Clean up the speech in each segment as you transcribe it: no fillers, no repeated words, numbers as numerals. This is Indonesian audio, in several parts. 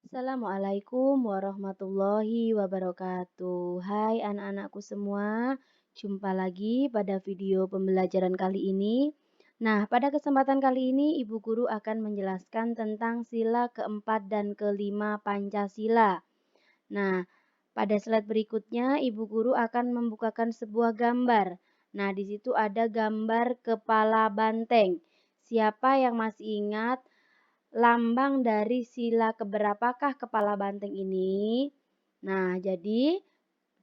Assalamualaikum warahmatullahi wabarakatuh. Hai anak-anakku semua, jumpa lagi pada video pembelajaran kali ini. Nah, pada kesempatan kali ini Ibu Guru akan menjelaskan tentang sila keempat dan kelima Pancasila. Nah, pada slide berikutnya Ibu Guru akan membukakan sebuah gambar. Nah, di situ ada gambar kepala banteng. Siapa yang masih ingat lambang dari sila keberapakah kepala banteng ini? Nah, jadi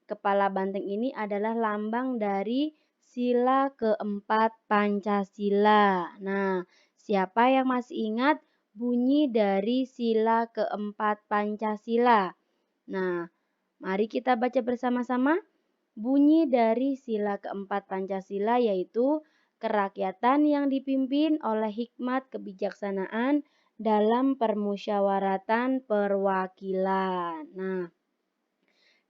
kepala banteng ini adalah lambang dari sila keempat Pancasila. Nah, siapa yang masih ingat bunyi dari sila keempat Pancasila? Nah, mari kita baca bersama-sama. Bunyi dari sila keempat Pancasila yaitu kerakyatan yang dipimpin oleh hikmat kebijaksanaan dalam permusyawaratan perwakilan. Nah,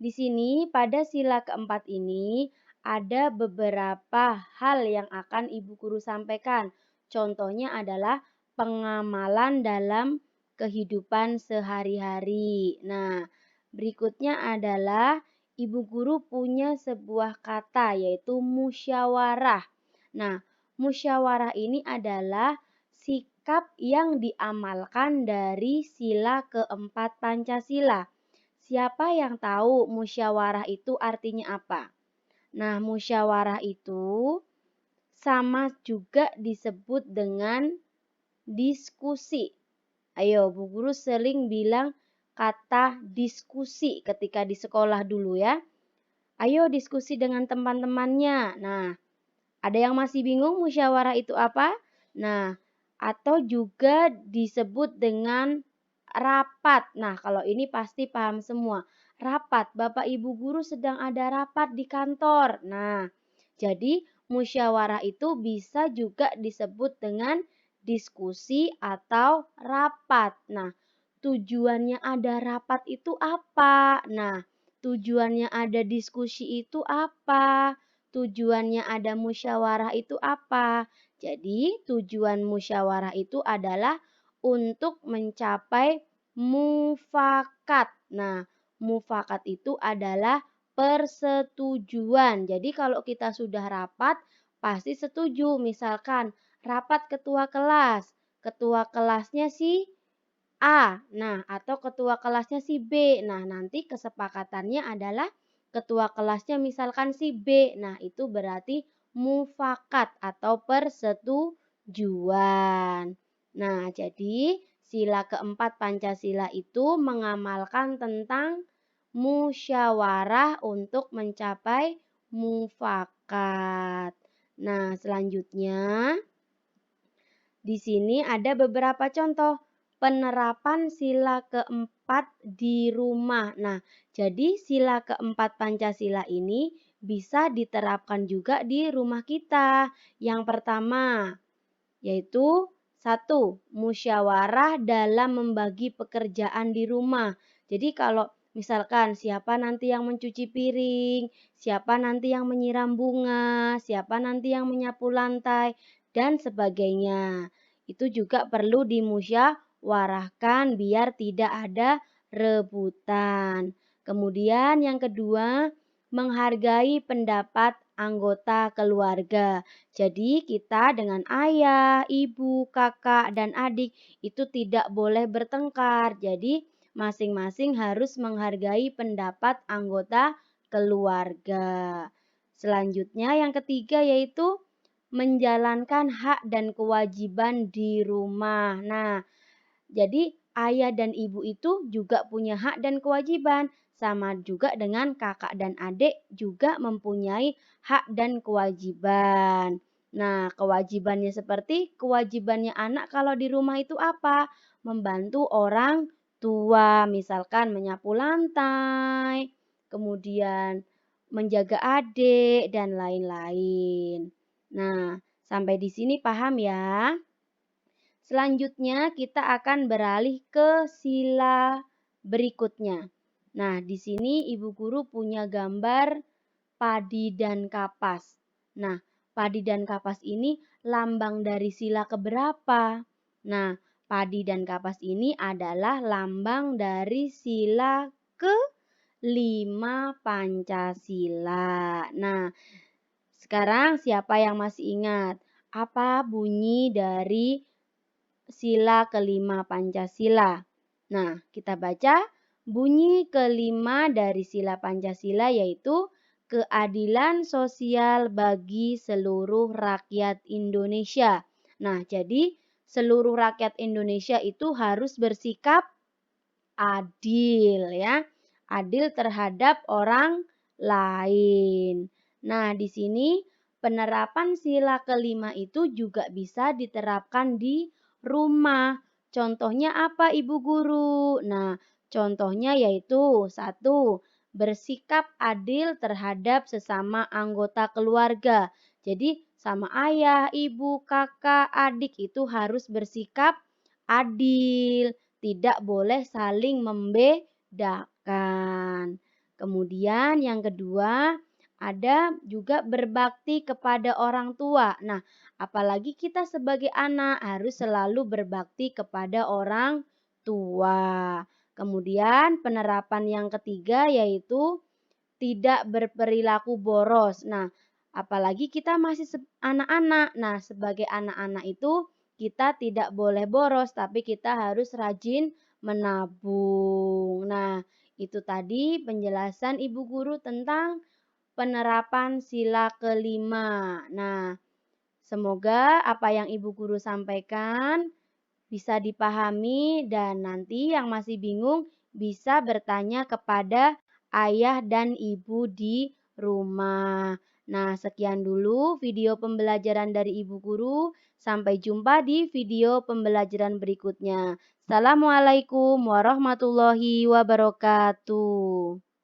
di sini pada sila keempat ini ada beberapa hal yang akan Ibu Guru sampaikan. Contohnya adalah pengamalan dalam kehidupan sehari-hari. Nah, berikutnya adalah Ibu Guru punya sebuah kata yaitu musyawarah. Nah, musyawarah ini adalah sikap yang diamalkan dari sila keempat Pancasila. Siapa yang tahu musyawarah itu artinya apa? Nah, musyawarah itu sama juga disebut dengan diskusi. Ayo, Bu Guru sering bilang kata diskusi ketika di sekolah dulu ya. Ayo diskusi dengan teman-temannya. Nah, ada yang masih bingung musyawarah itu apa? Nah, atau juga disebut dengan rapat. Nah, kalau ini pasti paham semua. Rapat, Bapak Ibu guru sedang ada rapat di kantor. Nah, jadi musyawarah itu bisa juga disebut dengan diskusi atau rapat. Nah, tujuannya ada rapat itu apa? Nah, tujuannya ada diskusi itu apa? Tujuannya ada musyawarah itu apa? Jadi, tujuan musyawarah itu adalah untuk mencapai mufakat. Nah, mufakat itu adalah persetujuan. Jadi, kalau kita sudah rapat, pasti setuju. Misalkan, rapat ketua kelas. Ketua kelasnya si A, nah atau ketua kelasnya si B. Nah, nanti kesepakatannya adalah ketua kelasnya misalkan si B. Nah, itu berarti mufakat atau persetujuan. Nah, jadi sila keempat Pancasila itu mengamalkan tentang musyawarah untuk mencapai mufakat. Nah, selanjutnya di sini ada beberapa contoh penerapan sila keempat di rumah. Nah, jadi sila keempat Pancasila ini bisa diterapkan juga di rumah kita. Yang pertama, yaitu satu, musyawarah dalam membagi pekerjaan di rumah. Jadi kalau misalkan siapa nanti yang mencuci piring, siapa nanti yang menyiram bunga, siapa nanti yang menyapu lantai, dan sebagainya. Itu juga perlu dimusyawarahkan biar tidak ada rebutan. Kemudian yang kedua, menghargai pendapat anggota keluarga. Jadi kita dengan ayah, ibu, kakak, dan adik itu tidak boleh bertengkar. Jadi masing-masing harus menghargai pendapat anggota keluarga. Selanjutnya yang ketiga yaitu menjalankan hak dan kewajiban di rumah. Nah, jadi ayah dan ibu itu juga punya hak dan kewajiban. Sama juga dengan kakak dan adik juga mempunyai hak dan kewajiban. Nah, kewajibannya seperti kewajibannya anak kalau di rumah itu apa? Membantu orang tua, misalkan menyapu lantai, kemudian menjaga adik, dan lain-lain. Nah, sampai di sini paham ya? Selanjutnya kita akan beralih ke sila berikutnya. Nah, di sini Ibu Guru punya gambar padi dan kapas. Nah, padi dan kapas ini lambang dari sila keberapa? Nah, Padi dan kapas ini adalah lambang dari sila kelima Pancasila. Nah, sekarang siapa yang masih ingat? Apa bunyi dari sila kelima Pancasila? Nah, kita baca bunyi kelima dari sila Pancasila yaitu keadilan sosial bagi seluruh rakyat Indonesia. Nah, jadi seluruh rakyat Indonesia itu harus bersikap adil ya, adil terhadap orang lain. Nah, di sini penerapan sila kelima itu juga bisa diterapkan di rumah. Contohnya apa Ibu Guru? Nah, contohnya yaitu satu, bersikap adil terhadap sesama anggota keluarga. Jadi sama ayah, ibu, kakak, adik itu harus bersikap adil, tidak boleh saling membedakan. Kemudian yang kedua, ada juga berbakti kepada orang tua. Nah, apalagi kita sebagai anak harus selalu berbakti kepada orang tua. Kemudian penerapan yang ketiga yaitu tidak berperilaku boros. Nah, apalagi kita masih anak-anak. Nah, sebagai anak-anak itu kita tidak boleh boros, tapi kita harus rajin menabung. Nah, itu tadi penjelasan Ibu Guru tentang penerapan sila kelima. Nah, semoga apa yang Ibu Guru sampaikan bisa dipahami dan nanti yang masih bingung bisa bertanya kepada ayah dan ibu di rumah. Nah, sekian dulu video pembelajaran dari Ibu Guru. Sampai jumpa di video pembelajaran berikutnya. Assalamualaikum warahmatullahi wabarakatuh.